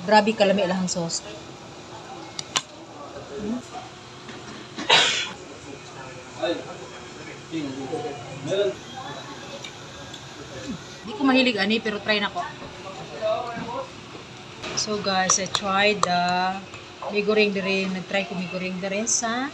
Grabe kalami lahang sauce. Hindi ko mahilig ani pero try na ko. So guys, I tried the migoring dire. Nag-try ko migoring dire sa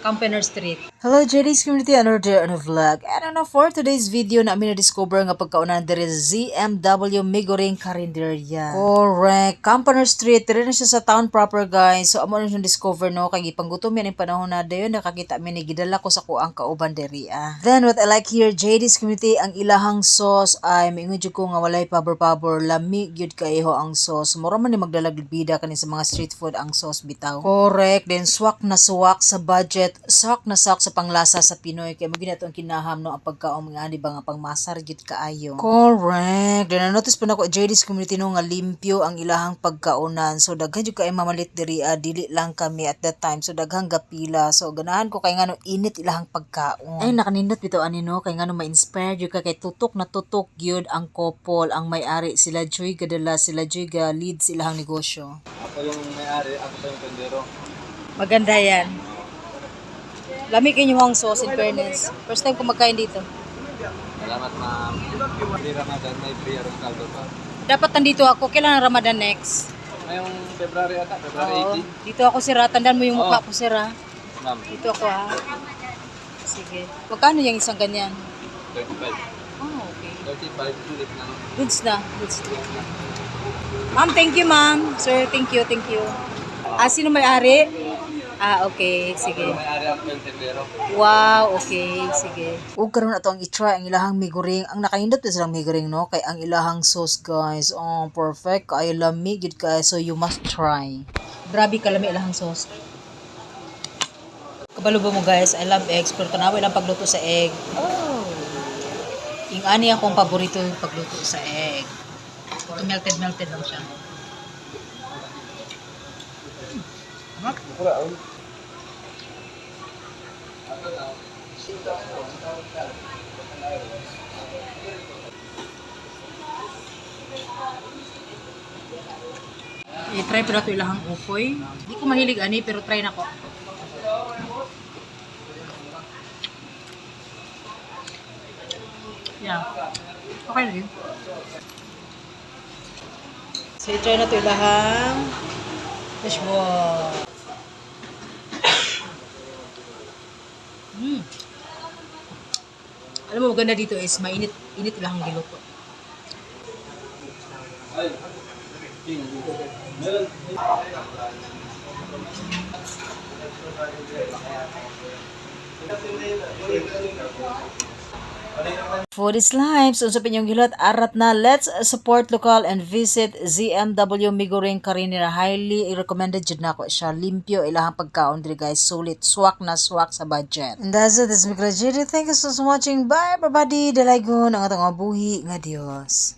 Campener Street. Hello JD's community, another vlog. And for today's video na amin na-discover nga pagkaunan dire ZMW Migoring Karinderya. Correct. Campener Street, dire na siya sa town proper guys. So amo na siya discover no kay gipanggutom yan ang panahon na dayon nakakita mi ni gidala ko sa kuang kauban diri. Then what I like here JD's community, ang ilahang sauce ay maingon jud ko nga walay pabor-pabor, lami gyud kaayo ang sauce. Mura man ni magdalag bida kani sa mga street food ang sauce bitaw. Correct. Then swak na swak sa budget, sak na sak sa panglasa sa Pinoy kay magina to ang kinaham no ang pagkaon nga di ba nga pangmasar gid kaayo. Correct. Then notice pa nako JD's community no nga limpyo ang ilahang pagkaonan. So daghan jud kay mamalit diri dili lang kami at that time. So daghang gapila. So ganahan ko kay ngano init ilahang pagkaon. Ay nakanindot bitaw ani no kay ngano ma-inspire jud ka kay tutok na tutok gyud ang couple, ang may-ari sila Joy Gadala, sila Joy ga lead sa ilahang negosyo. Ako yung may-ari, ako pa yung tendero. Maganda yan. Lamig yung yung sauce in fairness. First time ko magkain dito. Salamat ma'am. Hindi Ramadan, may free arong kaldo pa. Dapat nandito ako. Kailan ang Ramadan next? Ngayong February ata, February Oo. Dito ako sira. Tandaan mo yung mukha ko sira. 18. Ma'am, Dito ako ha. Sige. Magkano yung isang ganyan? 35. Oh, okay. 35, sulit na. Goods na. Goods na. Ma'am, thank you ma'am. Sir, thank you, thank you. Sino may-ari? Okay. Sige. May-ari ako yung tendero. Wow, okay. Sige. Ug karon ato ang i-try ang ilahang migoring. Ang nakaindot sa silang migoring no kay ang ilahang sauce guys. Oh, perfect. Kay lami gid guys. So you must try. Grabe kalami ilahang sauce. Kabalo ba mo guys? I love eggs pero tanaway lang pagluto sa egg. Oh. Yung ani akong paborito yung pagluto sa egg. Ito melted lang siya. I-try pa na ito ilahang upoy. Hindi ko mahilig ani pero try na ko. Yeah. Okay na yun. So i-try na ito ilahang fishball. Alam mo maganda dito is mainit ilahang giluto. Food is life. So, sa pinyong hilot, arat na. Let's support local and visit ZMW Migoring Karinderya. Highly recommended jud nako siya. Limpyo ilahang pagkaon diri guys. Sulit. Swak na swak sa budget. And that's it. This is Mikla Jerry. Thank you so much for watching. Bye everybody. Dalaygon ang atong buhi nga Dios.